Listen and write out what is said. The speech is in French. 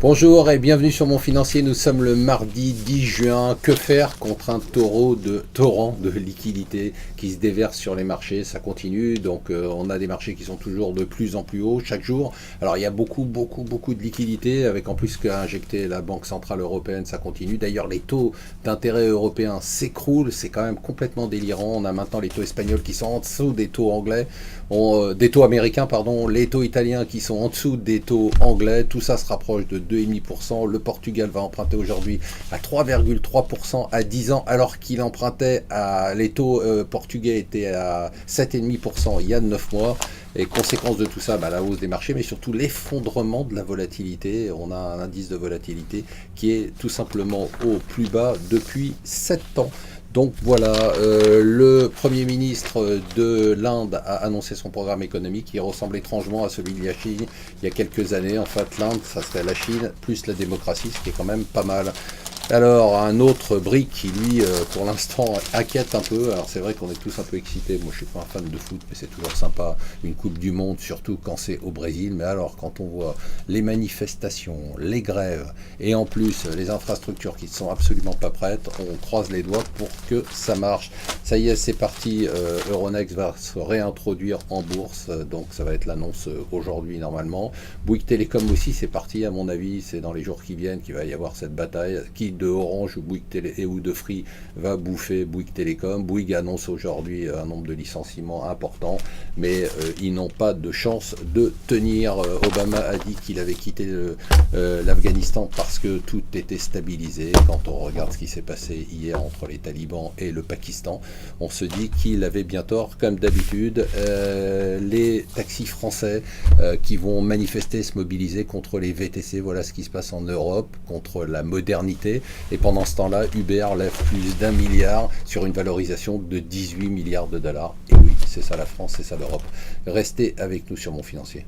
Bonjour et bienvenue sur Mon Financier. Nous sommes le mardi 10 juin. Que faire contre un torrent de liquidités qui se déverse sur les marchés? Ça continue, donc on a des marchés qui sont toujours de plus en plus hauts chaque jour. Alors il y a beaucoup de liquidités, avec en plus qu'a injecté la Banque Centrale Européenne, ça continue. D'ailleurs les taux d'intérêt européens s'écroulent, c'est quand même complètement délirant. On a maintenant les taux espagnols qui sont en dessous des taux anglais, des taux américains, pardon, les taux italiens qui sont en dessous des taux anglais. Tout ça se rapproche de 2,5%. Le Portugal va emprunter aujourd'hui à 3,3% à 10 ans, alors qu'il empruntait les taux portugais étaient à 7,5% il y a 9 mois. Et conséquence de tout ça, la hausse des marchés, mais surtout l'effondrement de la volatilité. On a un indice de volatilité qui est tout simplement au plus bas depuis 7 ans. Donc voilà, le Premier ministre de l'Inde a annoncé son programme économique qui ressemble étrangement à celui de la Chine il y a quelques années. En fait, l'Inde, ça serait la Chine plus la démocratie, ce qui est quand même pas mal. Alors, un autre brick qui, lui, pour l'instant, inquiète un peu. Alors, c'est vrai qu'on est tous un peu excités. Moi, je suis pas un fan de foot, mais c'est toujours sympa. Une Coupe du Monde, surtout quand c'est au Brésil. Mais alors, quand on voit les manifestations, les grèves, et en plus, les infrastructures qui ne sont absolument pas prêtes, on croise les doigts pour que ça marche. Ça y est, c'est parti. Euronext va se réintroduire en bourse. Donc, ça va être l'annonce aujourd'hui, normalement. Bouygues Télécom aussi, c'est parti. À mon avis, c'est dans les jours qui viennent qu'il va y avoir cette bataille. Qui de Orange ou Bouygues Télé ou de Free va bouffer Bouygues Télécom. Bouygues annonce aujourd'hui un nombre de licenciements important, mais ils n'ont pas de chance de tenir. Obama a dit qu'il avait quitté l'Afghanistan parce que tout était stabilisé. Quand on regarde ce qui s'est passé hier entre les talibans et le Pakistan, on se dit qu'il avait bien tort, comme d'habitude. Les taxis français qui vont manifester, se mobiliser contre les VTC, voilà ce qui se passe en Europe, contre la modernité. Et pendant ce temps-là, Uber lève plus d'1 milliard sur une valorisation de 18 milliards de dollars. Et oui, c'est ça la France, c'est ça l'Europe. Restez avec nous sur Mon Financier.